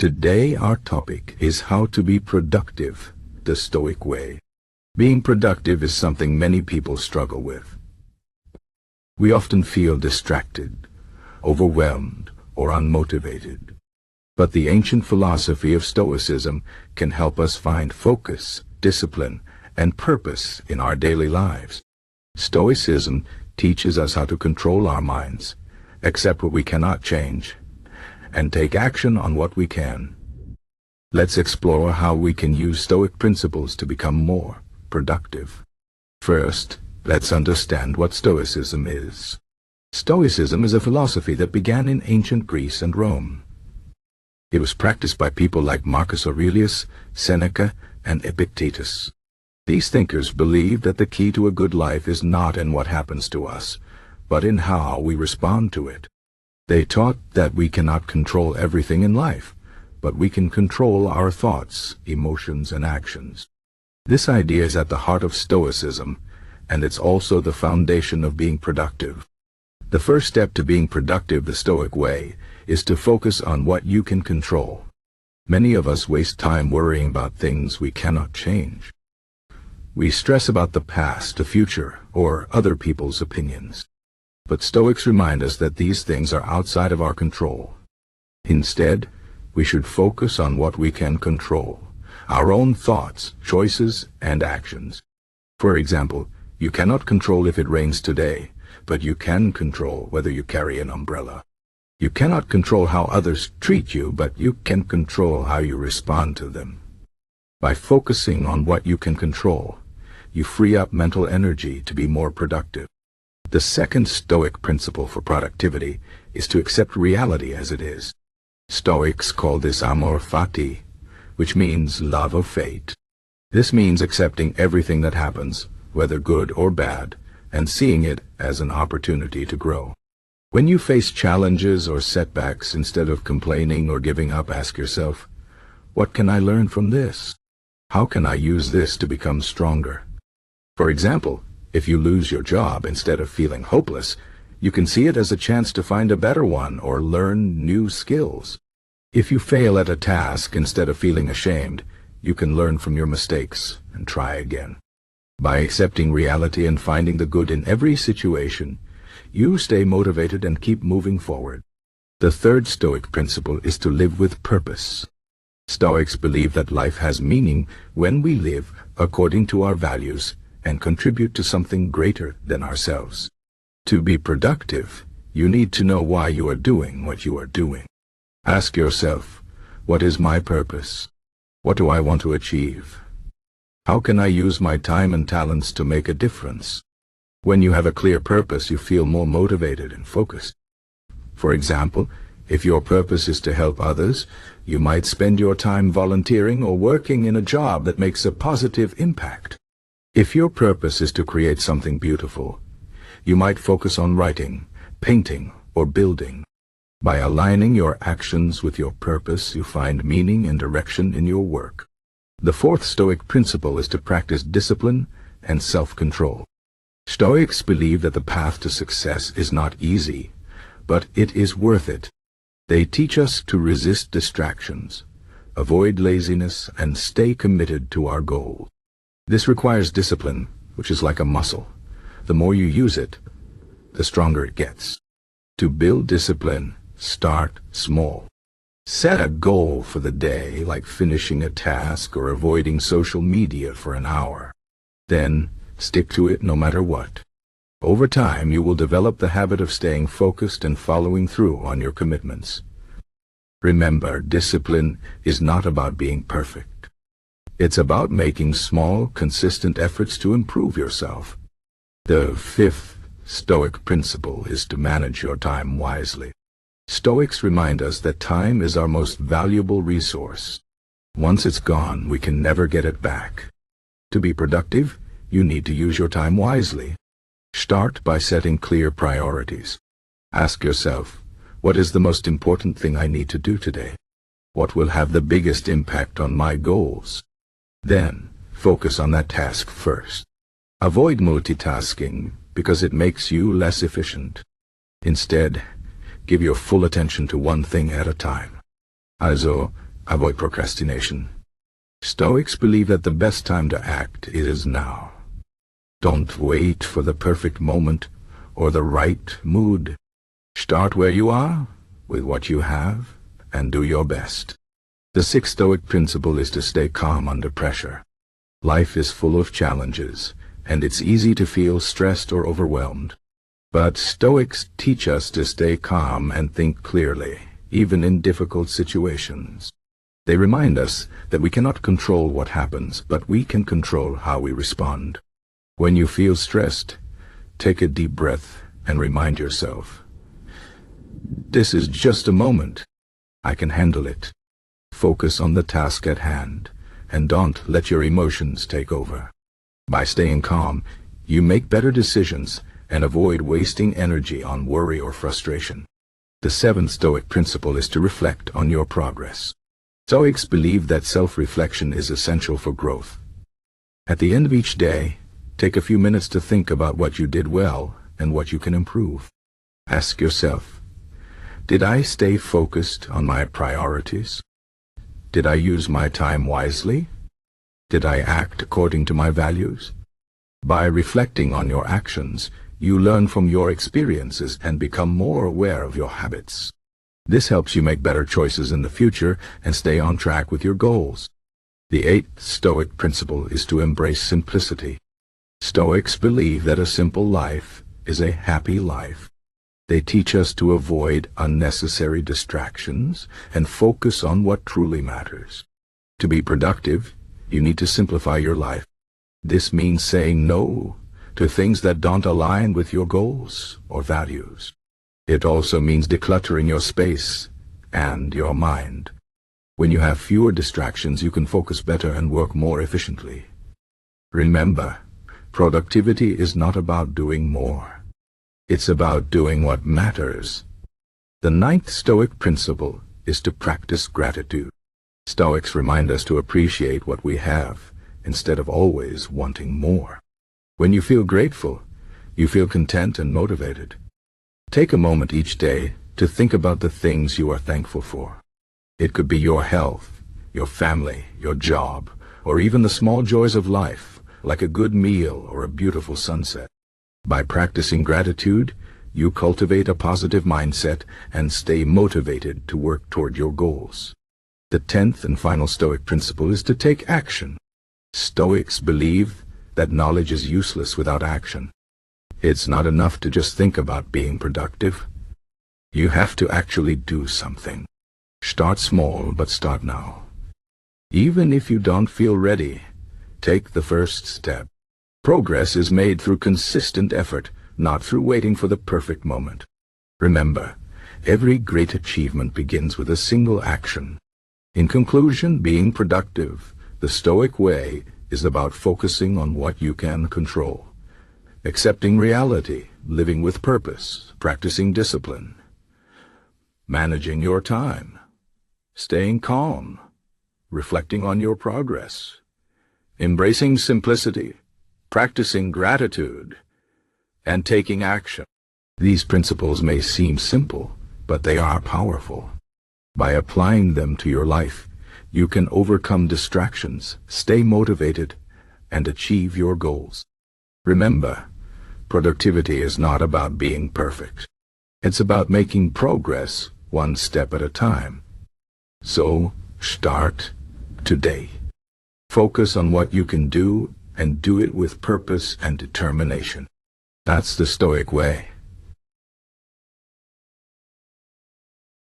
Today our topic is how to be productive the Stoic way. Being productive is something many people struggle with. We often feel distracted, overwhelmed, or unmotivated. But the ancient philosophy of Stoicism can help us find focus, discipline, and purpose in our daily lives. Stoicism teaches us how to control our minds, accept what we cannot change, and take action on what we can. Let's explore how we can use Stoic principles to become more productive. First, let's understand what Stoicism is. Stoicism is a philosophy that began in ancient Greece and Rome. It was practiced by people like Marcus Aurelius, Seneca, and Epictetus. These thinkers believed that the key to a good life is not in what happens to us, but in how we respond to it. They taught that we cannot control everything in life, but we can control our thoughts, emotions, and actions. This idea is at the heart of Stoicism, and it's also the foundation of being productive. The first step to being productive the Stoic way is to focus on what you can control. Many of us waste time worrying about things we cannot change. We stress about the past, the future, or other people's opinions. But Stoics remind us that these things are outside of our control. Instead, we should focus on what we can control, our own thoughts, choices, and actions. For example, you cannot control if it rains today, but you can control whether you carry an umbrella. You cannot control how others treat you, but you can control how you respond to them. By focusing on what you can control, you free up mental energy to be more productive. The second Stoic principle for productivity is to accept reality as it is. Stoics call this Amor fati, which means love of fate. This means accepting everything that happens, whether good or bad, and seeing it as an opportunity to grow. When you face challenges or setbacks, instead of complaining or giving up, ask yourself, what can I learn from this? How can I use this to become stronger? For example, if you lose your job, instead of feeling hopeless, you can see it as a chance to find a better one or learn new skills. If you fail at a task, instead of feeling ashamed, you can learn from your mistakes and try again. By accepting reality and finding the good in every situation, you stay motivated and keep moving forward. The third Stoic principle is to live with purpose. Stoics believe that life has meaning when we live according to our values and contribute to something greater than ourselves. To be productive, you need to know why you are doing what you are doing. Ask yourself, what is my purpose? What do I want to achieve? How can I use my time and talents to make a difference? When you have a clear purpose, you feel more motivated and focused. For example, if your purpose is to help others, you might spend your time volunteering or working in a job that makes a positive impact. If your purpose is to create something beautiful, you might focus on writing, painting, or building. By aligning your actions with your purpose, you find meaning and direction in your work. The fourth Stoic principle is to practice discipline and self-control. Stoics believe that the path to success is not easy, but it is worth it. They teach us to resist distractions, avoid laziness, and stay committed to our goals. This requires discipline, which is like a muscle. The more you use it, the stronger it gets. To build discipline, start small. Set a goal for the day, like finishing a task or avoiding social media for an hour. Then, stick to it no matter what. Over time, you will develop the habit of staying focused and following through on your commitments. Remember, discipline is not about being perfect. It's about making small, consistent efforts to improve yourself. The fifth Stoic principle is to manage your time wisely. Stoics remind us that time is our most valuable resource. Once it's gone, we can never get it back. To be productive, you need to use your time wisely. Start by setting clear priorities. Ask yourself, what is the most important thing I need to do today? What will have the biggest impact on my goals? Then, focus on that task first. Avoid multitasking because it makes you less efficient. Instead, give your full attention to one thing at a time. Also, Avoid procrastination. Stoics believe that the best time to act is now. Don't wait for the perfect moment or the right mood. Start where you are, with what you have, and do your best. The sixth Stoic principle is to stay calm under pressure. Life is full of challenges, and it's easy to feel stressed or overwhelmed. But Stoics teach us to stay calm and think clearly, even in difficult situations. They remind us that we cannot control what happens, but we can control how we respond. When you feel stressed, take a deep breath and remind yourself, this is just a moment. I can handle it. Focus on the task at hand, and don't let your emotions take over. By staying calm, you make better decisions and avoid wasting energy on worry or frustration. The seventh Stoic principle is to reflect on your progress. Stoics believe that self-reflection is essential for growth. At the end of each day, take a few minutes to think about what you did well and what you can improve. Ask yourself, did I stay focused on my priorities? Did I use my time wisely? Did I act according to my values? By reflecting on your actions, you learn from your experiences and become more aware of your habits. This helps you make better choices in the future and stay on track with your goals. The eighth Stoic principle is to embrace simplicity. Stoics believe that a simple life is a happy life. They teach us to avoid unnecessary distractions and focus on what truly matters. To be productive, you need to simplify your life. This means saying no to things that don't align with your goals or values. It also means decluttering your space and your mind. When you have fewer distractions, you can focus better and work more efficiently. Remember, productivity is not about doing more. It's about doing what matters. The ninth Stoic principle is to practice gratitude. Stoics remind us to appreciate what we have instead of always wanting more. When you feel grateful, you feel content and motivated. Take a moment each day to think about the things you are thankful for. It could be your health, your family, your job, or even the small joys of life, like a good meal or a beautiful sunset. By practicing gratitude, you cultivate a positive mindset and stay motivated to work toward your goals. The 10th and final Stoic principle is to take action. Stoics believe that knowledge is useless without action. It's not enough to just think about being productive. You have to actually do something. Start small, but start now. Even if you don't feel ready, take the first step. Progress is made through consistent effort, not through waiting for the perfect moment. Remember, every great achievement begins with a single action. In conclusion, being productive, the Stoic way, is about focusing on what you can control. Accepting reality, living with purpose, practicing discipline, managing your time, staying calm, reflecting on your progress, embracing simplicity, practicing gratitude, and taking action. These principles may seem simple, but they are powerful. By applying them to your life, you can overcome distractions, stay motivated, and achieve your goals. Remember, productivity is not about being perfect. It's about making progress one step at a time. So, start today. Focus on what you can do and do it with purpose and determination. That's the Stoic way.